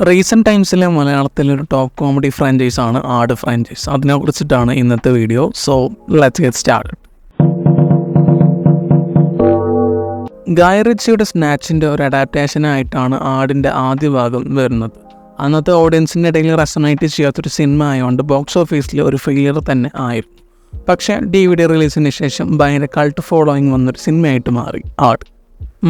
Recent ടൈംസിലെ മലയാളത്തിലൊരു top comedy ഫ്രാഞ്ചൈസാണ് ആട് ഫ്രാഞ്ചൈസ്. അതിനെക്കുറിച്ചിട്ടാണ് ഇന്നത്തെ video. So let's get started. Guy റിച്ചിയുടെ സ്നാച്ചിൻ്റെ ഒരു അഡാപ്റ്റേഷനായിട്ടാണ് ആടിൻ്റെ ആദ്യ ഭാഗം വരുന്നത്. അന്നത്തെ ഓഡിയൻസിൻ്റെ ഇടയിൽ റെസണേറ്റ് ചെയ്യാത്തൊരു സിനിമ ആയതുകൊണ്ട് ബോക്സ് ഓഫീസിൽ ഒരു ഫെയിലിയർ തന്നെ ആയിരുന്നു. പക്ഷേ DVD റിലീസിന് ശേഷം ഭയങ്കര കൾട്ട് ഫോളോയിങ് വന്നൊരു സിനിമയായിട്ട് മാറി ആട്.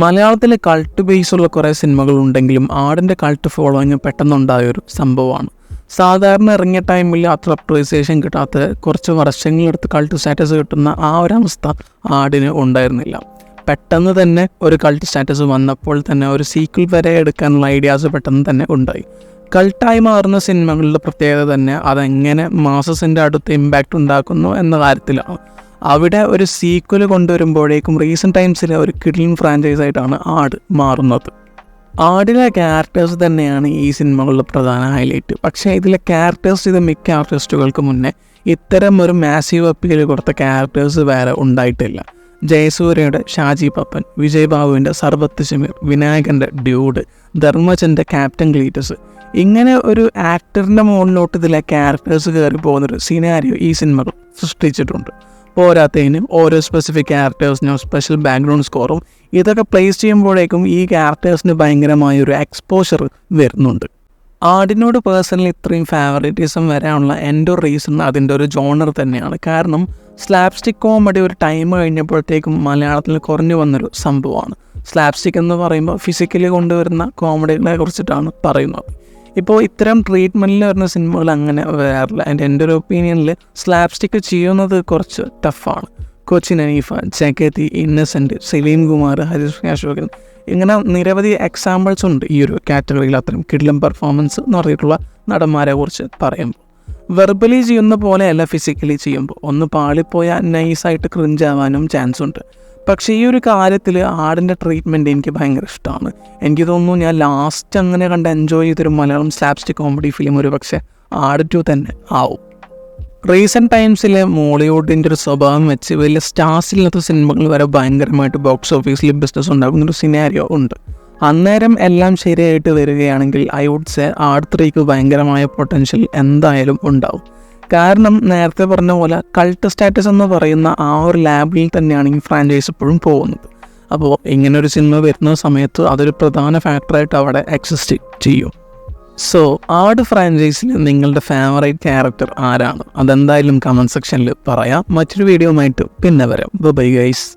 മലയാളത്തിലെ കൾട്ട് ബേസുള്ള കുറേ സിനിമകളുണ്ടെങ്കിലും ആടിൻ്റെ കൾട്ട് ഫോളോയിങ് പെട്ടെന്നുണ്ടായൊരു സംഭവമാണ്. സാധാരണ ഇറങ്ങിയ ടൈമിൽ അത്ര അപ്രീസിയേഷൻ കിട്ടാത്ത കുറച്ച് വർഷങ്ങളെടുത്ത് കൾട്ട് സ്റ്റാറ്റസ് കിട്ടുന്ന ആ ഒരവസ്ഥ ആടിന് ഉണ്ടായിരുന്നില്ല. പെട്ടെന്ന് തന്നെ ഒരു കൾട്ട് സ്റ്റാറ്റസ് വന്നപ്പോൾ തന്നെ ഒരു സീക്വൽ വരെ എടുക്കാനുള്ള ഐഡിയാസ് പെട്ടെന്ന് തന്നെ ഉണ്ടായി. കൾട്ടായി മാറുന്ന സിനിമകളുടെ പ്രത്യേകത തന്നെ അതെങ്ങനെ മാസസിൻ്റെ അടുത്ത് ഇമ്പാക്റ്റ് ഉണ്ടാക്കുന്നു എന്ന കാര്യത്തിലാണ്. അവിടെ ഒരു സീക്വൽ കൊണ്ടുവരുമ്പോഴേക്കും റീസെൻറ്റ് ടൈംസിലെ ഒരു കിഡിലിംഗ് ഫ്രാഞ്ചൈസായിട്ടാണ് ആട് മാറുന്നത്. ആടിലെ ക്യാരക്ടേഴ്സ് തന്നെയാണ് ഈ സിനിമകളുടെ പ്രധാന ഹൈലൈറ്റ്. പക്ഷേ ഇതിലെ ക്യാരക്ടേഴ്സ് ചെയ്ത മിക്ക ആർട്ടിസ്റ്റുകൾക്ക് മുന്നേ ഇത്തരം ഒരു മാസീവ് അപ്പീൽ കൊടുത്ത ക്യാരക്ടേഴ്സ് വേറെ ഉണ്ടായിട്ടില്ല. ജയസൂര്യയുടെ ഷാജി പപ്പൻ, വിജയ് ബാബുവിൻ്റെ സർബത്ത് ഷമീർ, വിനായകൻ്റെ ഡ്യൂഡ്, ധർമ്മജൻ്റെ ക്യാപ്റ്റൻ ക്ലീറ്റസ്, ഇങ്ങനെ ഒരു ആക്ടറിൻ്റെ മുകളിലോട്ട് ഇതിലെ ക്യാരക്ടേഴ്സ് കയറി പോകുന്നൊരു സിനാരിയോ ഈ സിനിമകൾ സൃഷ്ടിച്ചിട്ടുണ്ട്. പോരാത്തതിന് ഓരോ സ്പെസിഫിക് ക്യാരക്ടേഴ്സിനും സ്പെഷ്യൽ ബാക്ക്ഗ്രൗണ്ട് സ്കോറും ഇതൊക്കെ പ്ലേസ് ചെയ്യുമ്പോഴേക്കും ഈ ക്യാരക്ടേഴ്സിന് ഭയങ്കരമായൊരു എക്സ്പോഷർ വരുന്നുണ്ട്. ആടിനോട് പേഴ്സണലി ഇത്രയും ഫേവറേറ്റിസം വരാനുള്ള എൻ്റെ ഒരു റീസൺ അതിൻ്റെ ഒരു ജോണർ തന്നെയാണ്. കാരണം സ്ലാപ്സ്റ്റിക് കോമഡി ഒരു ടൈം കഴിഞ്ഞപ്പോഴത്തേക്കും മലയാളത്തിൽ കുറഞ്ഞു വന്നൊരു സംഭവമാണ്. സ്ലാപ്സ്റ്റിക് എന്ന് പറയുമ്പോൾ ഫിസിക്കലി കൊണ്ടുവരുന്ന കോമഡികളെ കുറിച്ചിട്ടാണ് പറയുന്നത്. ഇപ്പോൾ ഇത്തരം ട്രീറ്റ്മെൻറ്റിൽ വരുന്ന സിനിമകൾ അങ്ങനെ വരാറില്ല. എൻ്റെ ഒരു ഒപ്പീനിയനിൽ സ്ലാപ്സ്റ്റിക്ക് ചെയ്യുന്നത് കുറച്ച് ടഫാണ്. കൊച്ചിൻ ഹനീഫ, ജഗതി, ഇന്നസെൻറ്റ്, സലീം കുമാർ, ഹരീഷ് അശോകൻ, ഇങ്ങനെ നിരവധി എക്സാമ്പിൾസ് ഉണ്ട് ഈ ഒരു കാറ്റഗറിയിൽ. അത്തരം കിഡിലം പെർഫോമൻസ് എന്ന് പറഞ്ഞിട്ടുള്ള നടന്മാരെ കുറിച്ച് പറയുമ്പോൾ വെർബലി ചെയ്യുന്ന പോലെയല്ല ഫിസിക്കലി ചെയ്യുമ്പോൾ. ഒന്ന് പാളിപ്പോയാൽ നൈസായിട്ട് ക്രിഞ്ചാവാനും ചാൻസ് ഉണ്ട്. പക്ഷേ ഈ ഒരു കാര്യത്തിൽ ആടിൻ്റെ ട്രീറ്റ്മെൻറ്റ് എനിക്ക് ഭയങ്കര ഇഷ്ടമാണ്. എനിക്ക് തോന്നുന്നു ഞാൻ ലാസ്റ്റ് അങ്ങനെ കണ്ട് എൻജോയ് ചെയ്തൊരു മലയാളം സ്ലാപ്സ്റ്റിക് കോമഡി ഫിലിം ഒരു പക്ഷേ ആട് 2 തന്നെ ആവും. റീസെൻറ്റ് ടൈംസിലെ മോളിവുഡിൻ്റെ ഒരു സ്വഭാവം വെച്ച് വലിയ സ്റ്റാർസില്ലാത്ത സിനിമകൾ വരെ ഭയങ്കരമായിട്ട് ബോക്സ് ഓഫീസിൽ ബിസിനസ് ഉണ്ടാകുന്നൊരു സിനാരിയോ ഉണ്ട്. അന്നേരം എല്ലാം ശരിയായിട്ട് വരികയാണെങ്കിൽ ഐ വുഡ് സേ ആട് 3ക്ക് ഭയങ്കരമായ പൊട്ടൻഷ്യൽ എന്തായാലും ഉണ്ടാവും. കാരണം നേരത്തെ പറഞ്ഞ പോലെ കൾട്ട് സ്റ്റാറ്റസ് എന്ന് പറയുന്ന ആ ഒരു ലാബിൽ തന്നെയാണ് ഈ ഫ്രാഞ്ചൈസ് എപ്പോഴും പോകുന്നത്. അപ്പോൾ ഇങ്ങനൊരു സിനിമ വരുന്ന സമയത്ത് അതൊരു പ്രധാന ഫാക്ടറായിട്ട് അവിടെ എക്സിസ്റ്റ് ചെയ്യും. സോ ആട് ഫ്രാഞ്ചൈസിൽ നിങ്ങളുടെ ഫേവറേറ്റ് ക്യാരക്ടർ ആരാണ്? അതെന്തായാലും കമൻറ്റ് സെക്ഷനിൽ പറയാം. മറ്റൊരു വീഡിയോയുമായിട്ട് പിന്നെ വരാം. Bye guys.